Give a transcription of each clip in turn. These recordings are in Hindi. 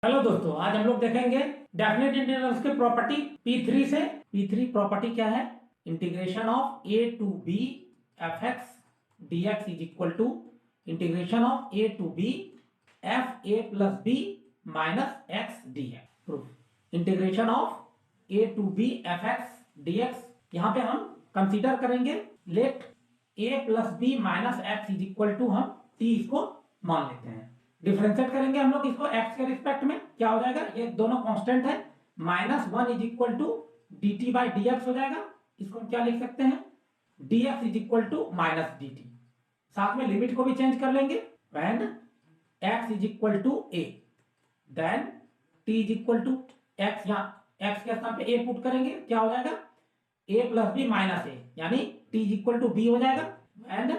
हेलो दोस्तों, आज हम लोग देखेंगे डेफिनेट इंटीग्रल्स के प्रॉपर्टी P3 से। P3 प्रॉपर्टी क्या है? Integration of a to b F x D x is equal to integration of a to b F A plus B minus x D X. Proof. Integration of a to b F x D X, यहाँ पे हम कंसीडर करेंगे let a plus B minus X is equal to, हम t इसको मान लेते हैं। डिफरेंशिएट करेंगे हम लोग इसको x के रिस्पेक्ट में, क्या हो जाएगा? ये दोनों कांस्टेंट है, -1 is equal to D T by D X हो जाएगा। इसको हम क्या लिख सकते हैं? dx is equal to minus D T. साथ में लिमिट को भी चेंज कर लेंगे। When x is equal to a, then t is equal to x, यहाँ x के स्थान पे a पुट करेंगे, क्या हो जाएगा? a plus B minus a, यानी t is equal to b हो जाएगा। And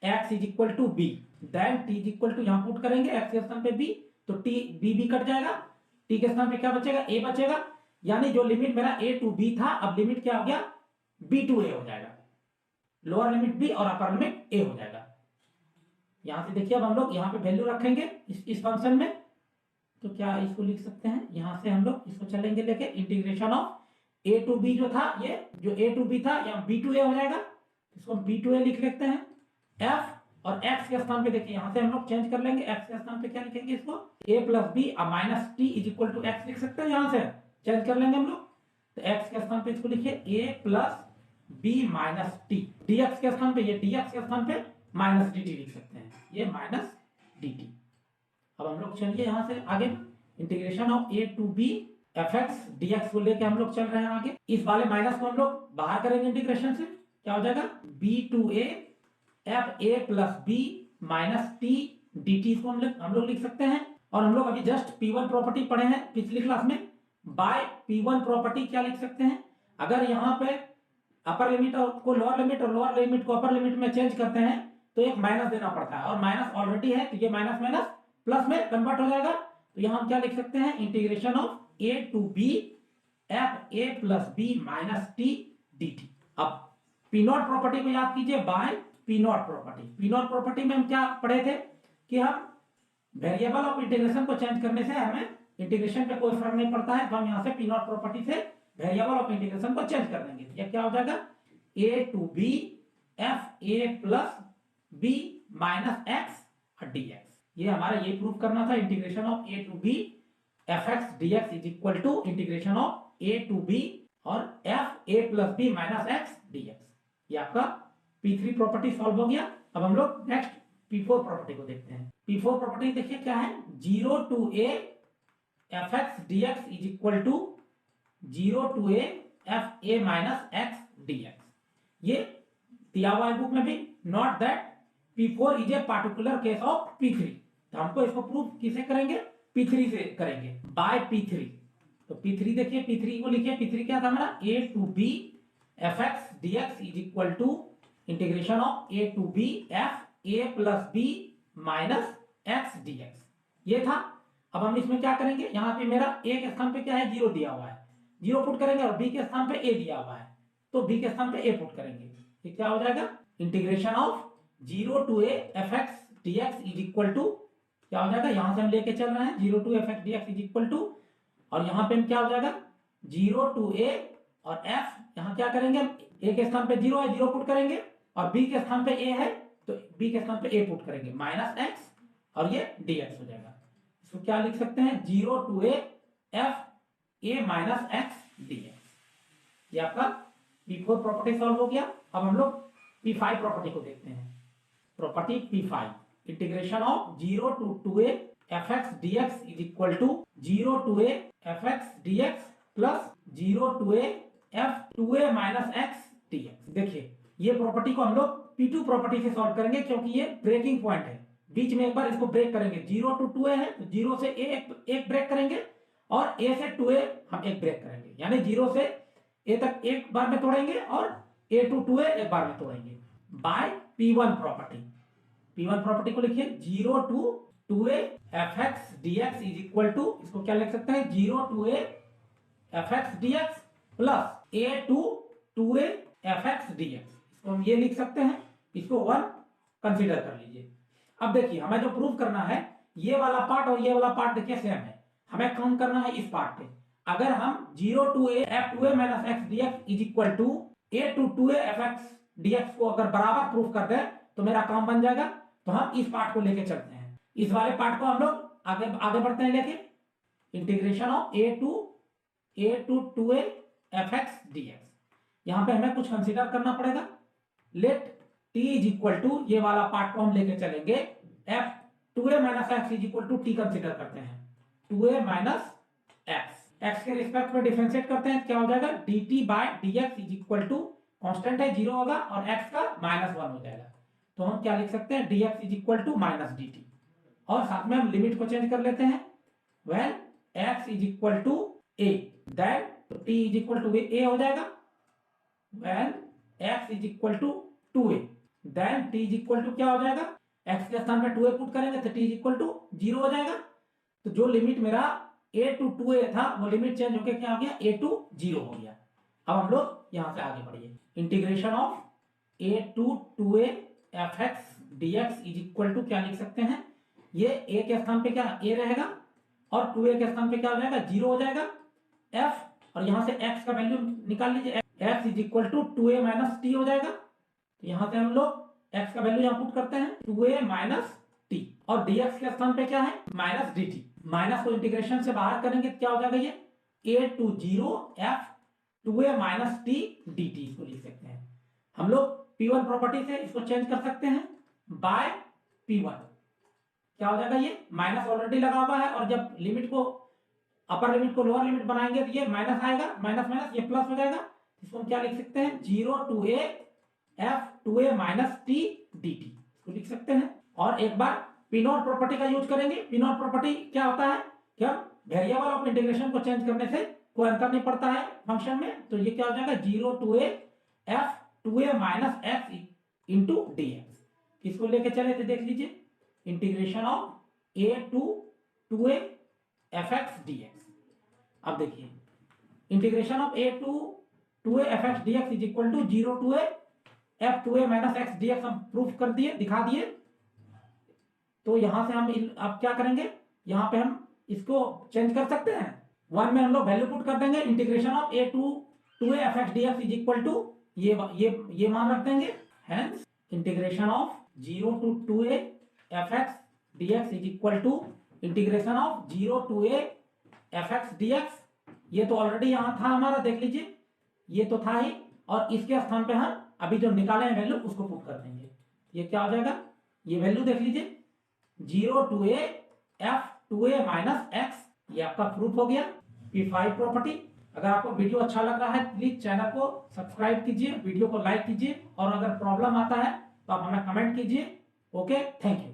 x is equal to b, then t is equal to, यहाँ पुट करेंगे x के स्थान पे b, तो t b कट जाएगा। t के स्थान पे क्या बचेगा? a बचेगा। यानी जो लिमिट मेरा a टू b था, अब लिमिट क्या हो गया? b टू a हो जाएगा। लोअर लिमिट b और अपर लिमिट a हो जाएगा। यहां से देखिए, अब हम लोग यहाँ पे वैल्यू रखेंगे इस फंक्शन में, तो क्या इसको लिख सकते हैं? यहां से हम लोग इसको चलेंगे लेके, integration of a to b जो था, ये जो a टू b था, यहाँ b टू a हो जाएगा। इसको b टू a लिख लेते हैं। f और x के स्थान पे देखिए, यहां से हम लोग चेंज कर लेंगे। x के स्थान पे क्या लिखेंगे? इसको a plus B minus T is equal to X लिख सकते हैं। यहां से चेंज कर लेंगे हम लोग, तो x के स्थान पे इसको लिखिए a plus B minus T. dx के स्थान पे, ये dx के स्थान पे माइनस dt लिख सकते हैं, ये माइनस dt। अब हम लोग चलिए यहां से आगे, integration of a to b F x D X को लेके हम लोग चल रहे हैं आगे। इस वाले माइनस को हम लोग बाहर करेंगे इंटीग्रेशन से, क्या हो जाएगा? b to a F A plus B minus T D T को हम लोग लिख सकते हैं। और हम लोग अभी जस्ट P1 प्रॉपर्टी पढ़े हैं पिछली क्लास में। बाय P1 प्रॉपर्टी क्या लिख सकते हैं? अगर यहाँ पे अपर लिमिट को लोअर लिमिट और लोअर लिमिट को अपर लिमिट में चेंज करते हैं, तो एक माइनस देना पड़ता है, और माइनस ऑलरेडी है, तो ये माइनस माइनस प्लस में कन्वर्ट हो जाएगा। तो यहाँ हम क्या लिख सकते हैं? Integration of a to b F A plus B minus T D T. अब P0 प्रॉपर्टी को याद कीजिए, bye P0 property. P0 property में हम क्या पढ़े थे कि हम वेरिएबल ऑफ इंटीग्रेशन को चेंज करने से हमें इंटीग्रेशन पे कोई फर्क नहीं पड़ता है, तो हम यहाँ से P0 प्रॉपर्टी से वेरिएबल ऑफ इंटीग्रेशन को चेंज कर देंगे। ये क्या हो जाएगा? a to b F A plus B minus x D x. ये हमारा ये प्रूफ करना था, integration of a to b F x D x is equal to integration of a to b और एफ ए plus B minus x D x. ये आपका P3 प्रॉपर्टी सॉल्व हो गया। अब हम लोग नेक्स्ट P4 प्रॉपर्टी को देखते हैं। P4 प्रॉपर्टी देखिए क्या है? 0 to a f x D x is equal to 0 to a F a minus x D x. ये दिया हुआ है बुक में भी, not that P4 is a particular case of P3। तो हमको इसको प्रूफ किसे करेंगे? P3 से करेंगे, बाय P3। तो P3 देखिए, P3 को लिखिए। P3 क्या था हमारा? a to b F x D x is equal to integration of a to b F A plus B minus x D x, ये था। अब हम इसमें क्या करेंगे? यहाँ पे मेरा a के स्थान पे क्या है? 0 दिया हुआ है, 0 पुट करेंगे, और b के स्थान पे a दिया हुआ है, तो b के स्थान पे a पुट करेंगे। ये क्या हो जाएगा? Integration of 0 to a f x D x is equal to, क्या हो जाएगा? यहां से हम लेके चल रहे हैं 0 to f x D x is equal to, और यहाँ पे हम क्या हो जाएगा? 0 टू a और f, यहाँ क्या करेंगे? a के स्थान पे 0 है, 0 पुट करेंगे, और b के स्थान पे a है, तो b के स्थान पे a पुट करेंगे, माइनस x, और ये dx हो जाएगा। इसको क्या लिख सकते हैं? 0 to a F a minus x dx। ये आपका P4 प्रॉपर्टी सॉल्व हो गया। अब हम लोग P5 प्रॉपर्टी को देखते हैं। Property P5, integration of 0 to 2a f x D x is equal to 0 to a f x D x plus 0 to a f two a minus x D x. देखिए, ये प्रॉपर्टी को हम लोग P2 प्रॉपर्टी से सॉल्व करेंगे, क्योंकि ये ब्रेकिंग पॉइंट है। बीच में एक बार इसको ब्रेक करेंगे। 0 टू 2a है, तो 0 से a एक ब्रेक करेंगे, और a से 2a हम एक ब्रेक करेंगे, यानी 0 से a तक एक बार में तोड़ेंगे, और a टू 2a एक बार में तोड़ेंगे, bye P1 property. P1 property को लिखिए, 0 to 2a f x D x is equal to, इसको क्या लिख सकते हैं? 0 to a f x D x plus a to 2a f x D x. इसको हम ये लिख सकते हैं, इसको 1 कंसीडर कर लीजिए। अब देखिए, हमें जो प्रूफ करना है, ये वाला पार्ट और ये वाला पार्ट देखिए सेम है। हमें काम करना है इस पार्ट पे। अगर हम 0 to a f2a minus x dx is equal to a to 2a fx dx को अगर बराबर प्रूफ कर दें तो मेरा काम बन जाएगा। तो हम इस पार्ट को लेके चलते हैं, इस वाले पार्ट को हम लोग आगे आगे बढ़ते हैं लेके। Integration of a to 2a fx dx, यहां पे हमें कुछ कंसीडर करना पड़ेगा। Let t is equal to, ये वाला पार्ट को हम लेके चलेंगे, f 2a minus x is equal to t consider करते हैं, 2a minus x के रिस्पेक्ट में डिफरेंशिएट करते हैं, क्या हो जाएगा dt by dx is equal to, constant है 0 होगा और x का -1 हो जाएगा। तो हम क्या लिख सकते हैं, dx is equal to minus dt, और साथ में हम लिमिट को चेंज कर लेते हैं। When x is equal to a then t is equal to a हो जाएगा। When x is equal to 2a then t is equal to क्या हो जाएगा, x के स्थान पे 2a पुट करेंगे तो t इज इक्वल टू 0 हो जाएगा। तो जो लिमिट मेरा a to 2a था वो लिमिट चेंज होकर क्या हो गया, a to 0 हो गया। अब हम लोग यहां से आगे बढ़िए। Integration of a to 2a fx dx is equal to क्या लिख सकते हैं, ये a के स्थान पे क्या a रहेगा और 2a के स्थान पे क्या हो जाएगा 0 हो जाएगा f, और यहां से x का वैल्यू निकाल लीजिए, x is equal to 2a minus t हो जाएगा। तो यहां से हम लोग x का वैल्यू यहां पुट करते हैं 2a माइनस t, और dx के स्थान पे क्या है माइनस dt, माइनस को इंटीग्रेशन से बाहर करेंगे तो क्या हो जाएगा, ये a to 0 f 2a minus t dt इसको लिख सकते हैं। हम लोग p1 प्रॉपर्टी से इसको चेंज कर सकते हैं बाय p1, क्या हो जाएगा, ये माइनस ऑलरेडी लगा हुआ है और जब लिमिट को अपर लिमिट को लोअर लिमिट बनाएंगे तो ये माइनस आएगा, माइनस माइनस ये प्लस हो जाएगा। इसको हम क्या लिख सकते हैं, 0 to a f 2a minus t dt इसको लिख सकते हैं। और एक बार p0 प्रॉपर्टी का यूज करेंगे। p0 प्रॉपर्टी क्या होता है कि हम वेरिएबल ऑफ इंटीग्रेशन को चेंज करने से कोई अंतर नहीं पड़ता है फंक्शन में, तो ये क्या हो जाएगा 0 to a f 2a minus x into dx। इसको लेके चले तो देख लीजिए, integration of a to 2a fx dx। अब देखिए integration of a to 2a fx dx is equal to 0 to a f 2a minus x dx हम प्रूफ कर दिए, दिखा दिए। तो यहां से हम अब क्या करेंगे, यहां पे हम इसको चेंज कर सकते हैं, 1 में हम लोग वैल्यू पुट कर देंगे, integration of a to 2a fx dx is equal to ये मान रख देंगे। Hence integration of 0 to 2a fx dx is equal to integration of 0 to a fx dx। ये तो ऑलरेडी यहां था हमारा, देख लीजिए ये तो था ही, और इसके स्थान पे हम अभी जो निकाले हैं वैल्यू उसको पुट कर देंगे। ये क्या हो जाएगा, ये वैल्यू देख लीजिए 0 to a f 2a minus x, ये आपका प्रूफ हो गया p5 प्रॉपर्टी। अगर आपको वीडियो अच्छा लग रहा है प्लीज चैनल को सब्सक्राइब कीजिए, वीडियो को लाइक कीजिए, और अगर प्रॉब्लम आता है तो आप हमें कमेंट कीजिए। Okay, thank you.